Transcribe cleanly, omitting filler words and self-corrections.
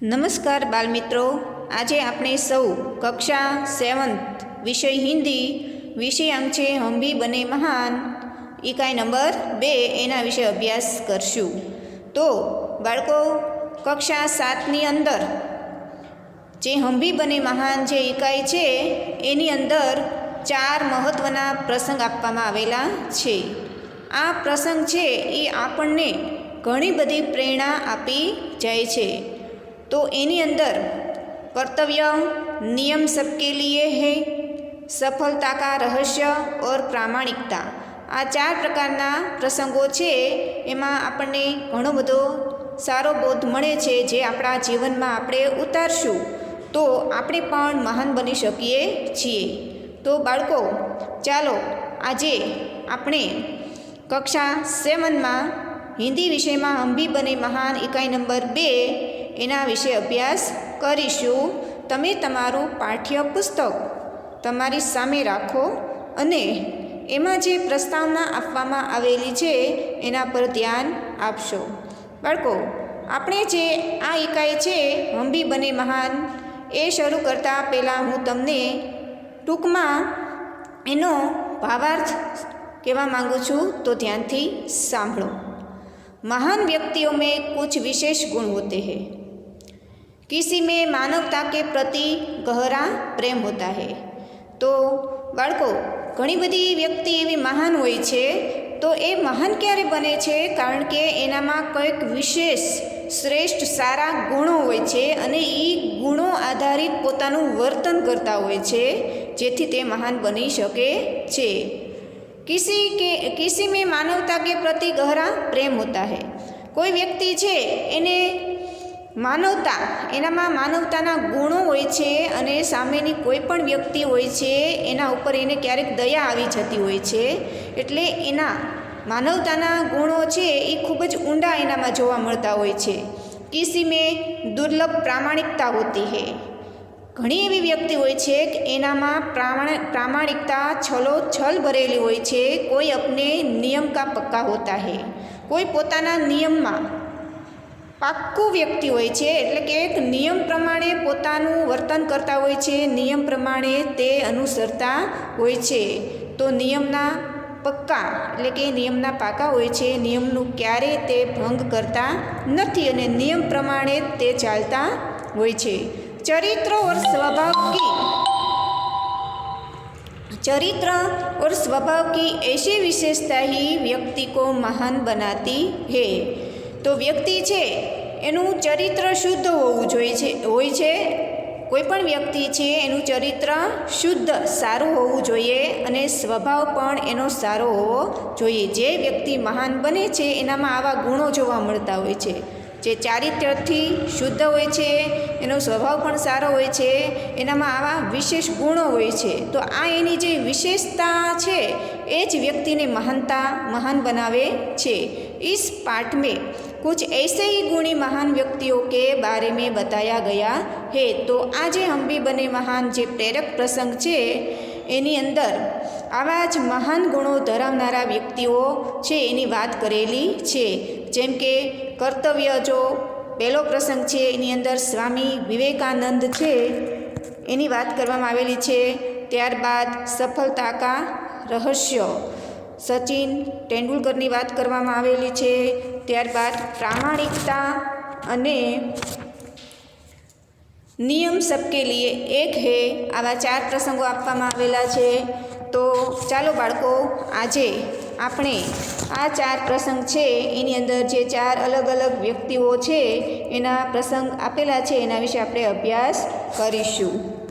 નમસ્કાર બાલમિત્રો, આજે આપણે સૌ કક્ષા 7th વિષય હિન્દી વિષયાંક છે હમ ભી બને મહાન ઇકાઈ નંબર 2 એના વિશે અભ્યાસ કરશું। તો બાળકો, કક્ષા 7ની અંદર જે હમ ભી બને મહાન જે ઇકાઈ છે એની અંદર 4 મહત્ત્વના પ્રસંગ આપવામાં આવેલા છે। આ પ્રસંગ છે એ આપણને ઘણી બધી પ્રેરણા આપી જાય છે। तो एनी अंदर कर्तव्य, नियम सबके लिए है, सफलता का रहस्य और प्रामाणिकता, आ 4 प्रकारना प्रसंगो छे एमां आपणे घणो बधो सारो बोध मळे छे जे आपणा जीवनमां आपणे उतारशुं तो आपणे पण महान बनी शकीए छीए। तो बाळको, चालो आजे आपणे कक्षा 7मां हिंदी विषयमां हम भी बने महान इकाई नंबर 2 एना विषे अभ्यास करीशुं। तमे तमारुं पाठ्यपुस्तक तमारी सामे राखो अने एमां जे प्रस्तावना आपवामां आवेली छे एना पर ध्यान आपशो। बाळको, आपणे जे आ इकाई छे हम भी बने महान ए शरू करता पहेला हूँ तमने टूंकमां एनो भावार्थ कहेवा मांगू छूं, तो ध्यानथी सांभळो। महान व्यक्तियों में कुछ विशेष गुण होते हैं। किसी में मानवता के प्रति गहरा प्रेम होता है। तो बाळको, घणी बधी व्यक्ति एवी महान होय छे, तो ए महान क्यारे बने छे? कारण के एनामां कंईक विशेष श्रेष्ठ सारा गुणो होय छे अने ई गुणो आधारित पोतानुं वर्तन करता होय छे जेथी ते महान बनी शके छे। किसी में मानवता के प्रति गहरा प्रेम होता है। कोई व्यक्ति छे एने मानवता, एनामां मानवताना गुणो होय छे अने सामेनी कोई पण व्यक्ति होय छे एना उपर एने क्यारेक दया आवी जती होय छे, एटले एना मानवताना गुणो छे ए खूब ज ऊंडा एनामां जोवा मळता होय छे। किसी में दुर्लभ प्रामाणिकता होती है। घणी एवी व्यक्ति होय छे के एनामां प्रामाणिकता छलोछल भरेली होय छे। कोई अपने नियम का पक्का होता है। कोई पोताना नियममां पाक्कू व्यक्ति होय छे, एटले के एक नियम प्रमाणे पोतानुं वर्तन करता होय छे, नियम प्रमाणे ते अनुसरता होय छे। तो नियमना पक्का एटले के नियमना पाका होय छे, नियमनुं क्यारे ते भंग करता नथी अने नियम प्रमाणे ते चालता होय छे। चरित्र और स्वभाव की ऐसी विशेषता ही व्यक्ति को महान बनाती है। तो व्यक्ति छे एनुं चरित्र शुद्ध होवुं होय छे। कोईपण व्यक्ति छे एनुं चरित्र शुद्ध सारुं होवुं जोईए अने स्वभाव पण एनो सारो होवो जोईए। जे व्यक्ति महान बने छे एनामां आवा गुणो जोवा मळता होय छे। जे चारित्र्यथी शुद्ध होय छे, एनो स्वभाव पण सारो होय छे, एनामां आवा विशेष गुणो होय छे। तो आ एनी जे विशेषता छे ए ज व्यक्तिने महान बनावे छे। इस पाठ में कुछ ऐसे ही गुणी महान व्यक्तियों के बारे में बताया गया है। तो आज हम भी बने महान जे प्रेरक प्रसंग छे एनी अंदर आवा ज महान गुणों धरावनारा व्यक्तिओ छे एनी वात करेली छे। जेम के कर्तव्य जो पहलो प्रसंग छे एनी अंदर स्वामी विवेकानंद छे एनी वात करवामां आवेली छे। त्यारबाद सफलता का रहस्य सचिन तेंडुलकरनी वात करवामां आवेली छे। त्यारबाद प्रामाणिकता अने नियम सबके लिए एक है, आवा 4 प्रसंगो आपवामां आवेला छे। तो चालो बाळको, आजे आपणे आ 4 प्रसंग छे एनी अंदर जे 4 अलग अलग व्यक्तिओ छे एना प्रसंग आपेला छे एना विषे आपणे अभ्यास करीशुं।